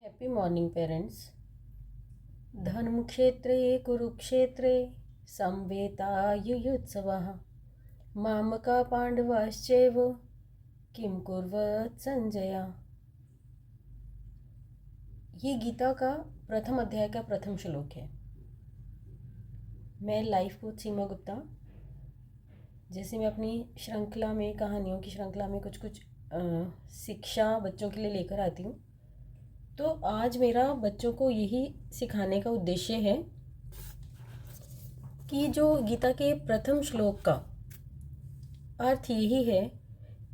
Happy morning parents. धर्मक्षेत्रे कुरुक्षेत्रे संवेतायुयुत्सवः मामका पांडवाश्चैव किं कुर्वत् संजय। ये गीता का प्रथम अध्याय का प्रथम श्लोक है। मैं लाइफ कोच सीमा गुप्ता। जैसे मैं अपनी श्रृंखला में, कहानियों की श्रृंखला में कुछ कुछ शिक्षा बच्चों के लिए लेकर आती हूँ, तो आज मेरा बच्चों को यही सिखाने का उद्देश्य है कि जो गीता के प्रथम श्लोक का अर्थ यही है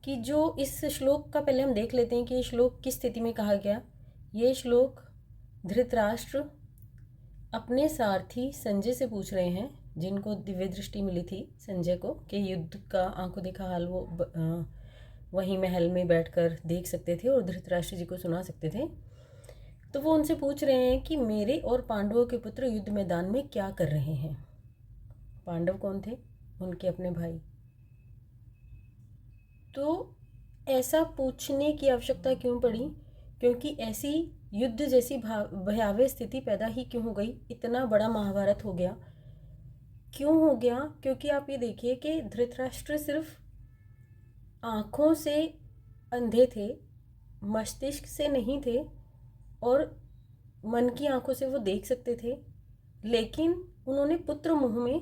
कि जो इस श्लोक का पहले हम देख लेते हैं कि ये श्लोक किस स्थिति में कहा गया। ये श्लोक धृतराष्ट्र अपने सारथी संजय से पूछ रहे हैं, जिनको दिव्य दृष्टि मिली थी संजय को कि युद्ध का आंखों देखा हाल वो वहीं महल में बैठकर देख सकते थे और धृतराष्ट्र जी को सुना सकते थे। तो वो उनसे पूछ रहे हैं कि मेरे और पांडवों के पुत्र युद्ध मैदान में क्या कर रहे हैं। पांडव कौन थे? उनके अपने भाई। तो ऐसा पूछने की आवश्यकता क्यों पड़ी? क्योंकि ऐसी युद्ध जैसी भयावह स्थिति पैदा ही क्यों हो गई? इतना बड़ा महाभारत हो गया क्यों हो गया? क्योंकि आप ये देखिए कि धृतराष्ट्र सिर्फ आँखों से अंधे थे, मस्तिष्क से नहीं थे, और मन की आंखों से वो देख सकते थे, लेकिन उन्होंने पुत्र मोह में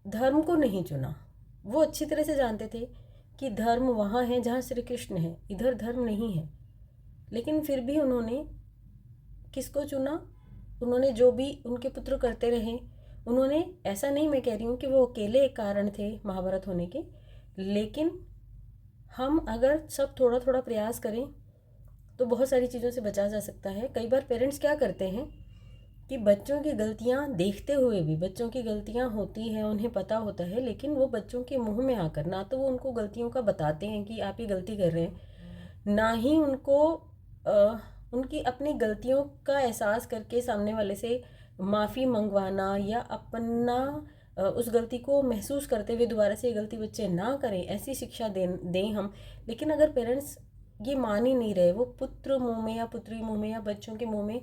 धर्म को नहीं चुना। वो अच्छी तरह से जानते थे कि धर्म वहाँ है जहाँ श्री कृष्ण है, इधर धर्म नहीं है, लेकिन फिर भी उन्होंने किसको चुना? उन्होंने जो भी उनके पुत्र करते रहे, उन्होंने, ऐसा नहीं मैं कह रही हूँ कि वो अकेले एक कारण थे महाभारत होने के, लेकिन हम अगर सब थोड़ा थोड़ा प्रयास करें तो बहुत सारी चीज़ों से बचा जा सकता है। कई बार पेरेंट्स क्या करते हैं कि बच्चों की गलतियां देखते हुए भी, बच्चों की गलतियां होती हैं, उन्हें पता होता है, लेकिन वो बच्चों के मुंह में आकर ना तो वो उनको गलतियों का बताते हैं कि आप ये गलती कर रहे हैं, ना ही उनको उनकी अपनी गलतियों का एहसास करके सामने वाले से माफ़ी मंगवाना या अपना उस गलती को महसूस करते हुए दोबारा से ये गलती बच्चे ना करें, ऐसी शिक्षा दें हम। लेकिन अगर पेरेंट्स ये मान ही नहीं रहे, वो पुत्र मुंह में या पुत्री मुंह में या बच्चों के मुंह में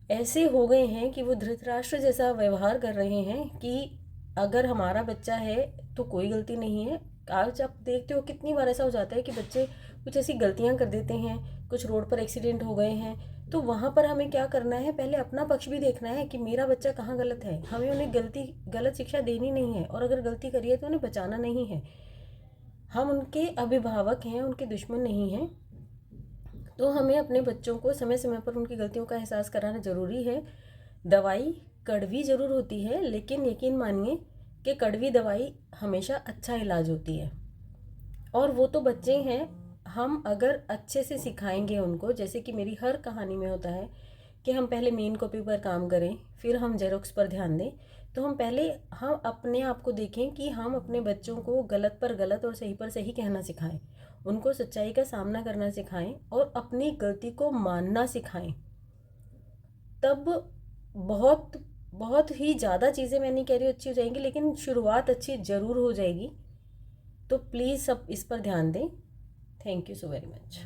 ऐसे हो गए हैं कि वो धृतराष्ट्र जैसा व्यवहार कर रहे हैं कि अगर हमारा बच्चा है तो कोई गलती नहीं है। आज आप देखते हो कितनी बार ऐसा हो जाता है कि बच्चे कुछ ऐसी गलतियां कर देते हैं, कुछ रोड पर एक्सीडेंट हो गए हैं, तो वहाँ पर हमें क्या करना है? पहले अपना पक्ष भी देखना है कि मेरा बच्चा कहाँ गलत है। हमें उन्हें गलत शिक्षा देनी नहीं है, और अगर गलती करी है तो उन्हें बचाना नहीं है। हम उनके अभिभावक हैं, उनके दुश्मन नहीं हैं। तो हमें अपने बच्चों को समय समय पर उनकी गलतियों का एहसास कराना ज़रूरी है। दवाई कड़वी ज़रूर होती है, लेकिन यकीन मानिए कि कड़वी दवाई हमेशा अच्छा इलाज होती है। और वो तो बच्चे हैं, हम अगर अच्छे से सिखाएंगे उनको, जैसे कि मेरी हर कहानी में होता है कि हम पहले मेन कॉपी पर काम करें, फिर हम जेरोक्स पर ध्यान दें। तो हम अपने आप को देखें कि हम अपने बच्चों को गलत पर गलत और सही पर सही कहना सिखाएं, उनको सच्चाई का सामना करना सिखाएं और अपनी गलती को मानना सिखाएं। तब बहुत बहुत ही ज़्यादा चीज़ें, मैं नहीं कह रही अच्छी हो जाएंगी, लेकिन शुरुआत अच्छी ज़रूर हो जाएगी। तो प्लीज़ सब इस पर ध्यान दें। Thank you so very much.